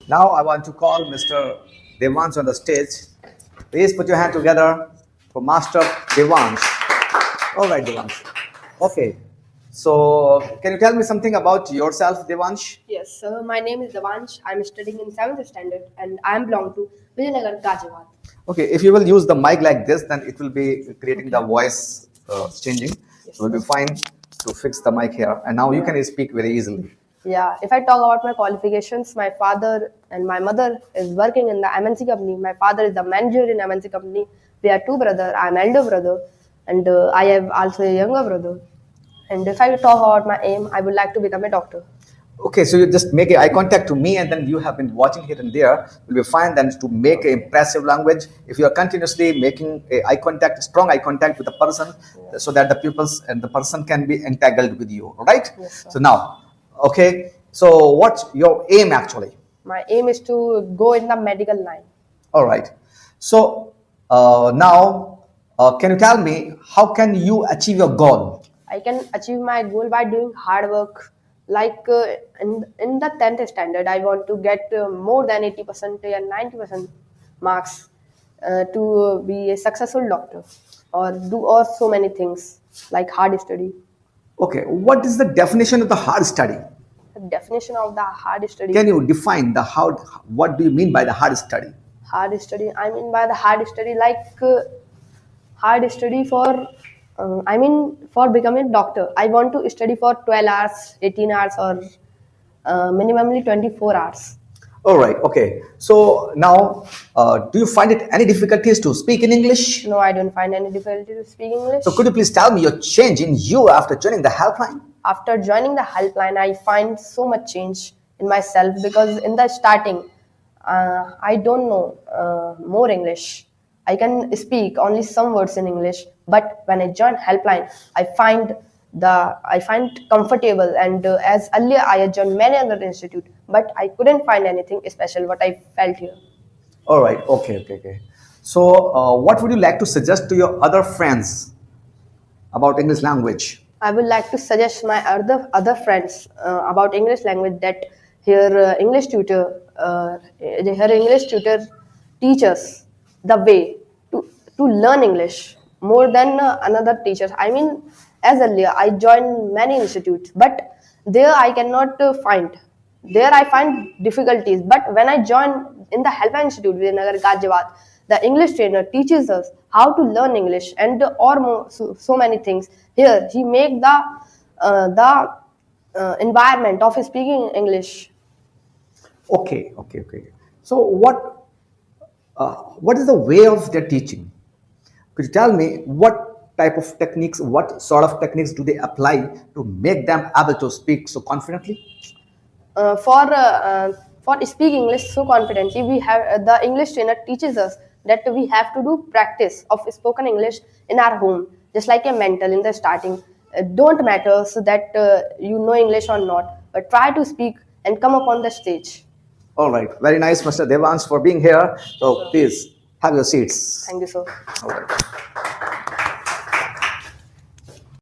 Now I want to call Mr. Devansh on the stage. Please put your hand together for Master Devansh. All right, Devansh. Okay. So, can you tell me something about yourself, Devansh? Yes, sir. My name is Devansh. I'm studying in 7th standard and I am belong to Vijayanagar, Ghaziabad. Okay, if you will use the mic like this, then it will be creating the voice changing. Yes, So, it will be fine to fix the mic here. And now you can speak very easily. Yeah, if I talk about my qualifications, my father and my mother is working in the MNC company. My father is the manager in MNC company. We are two brothers. I'm elder brother, and I have also a younger brother. And if I talk about my aim, I would like to become a doctor. Okay, so you just make eye contact to me, and then you have been watching here and there. Will be fine then to make an impressive language. If you are continuously making eye contact, strong eye contact with the person, so that the pupils and the person can be entangled with you. All right. Yes, sir. So now, okay. So what's your aim actually? My aim is to go in the medical line. All right. So now, can you tell me how can you achieve your goal? I can achieve my goal by doing hard work. Like in the 10th standard, I want to get more than 80% and 90% marks to be a successful doctor or do or so many things like hard study. Okay. What is the definition of the hard study? The definition of the hard study. Can you define the hard? What do you mean by the hard study? Hard study. I mean by the hard study, like hard study for. I mean for becoming a doctor. I want to study for 12 hours, 18 hours, or minimally 24 hours. All right. Okay. So now, do you find it any difficulties to speak in English? No, I don't find any difficulty to speak English. So could you please tell me your change in you after joining the helpline? After joining the helpline, I find so much change in myself because in the starting, I don't know more English. I can speak only some words in English, but when I joined helpline, I find comfortable. And as earlier, I had joined many other institute, but I couldn't find anything special what I felt here. All right. Okay. Okay. Okay. So, what would you like to suggest to your other friends about English language? I would like to suggest my other friends about English language that her English tutor teaches the way to learn English more than another teachers. I mean, as earlier I joined many institutes, but there I cannot find. There I find difficulties. But when I join in the Helpline Institute within Ghaziabad, the English trainer teaches us how to learn English and or more, so many things. Here he make the environment of speaking English. Okay. Okay. Okay. So, what is the way of their teaching? Could you tell me what type of techniques, what sort of techniques do they apply to make them able to speak so confidently? uh, for uh, for speak English so confidently, we have the English trainer teaches us that we have to do practice of spoken English in our home, just like a mental in the starting. Don't matter so that you know English or not, but try to speak and come up on the stage. All right. Very nice, Mr. Devans, for being here. So, please have your seats. Thank you, sir. All right.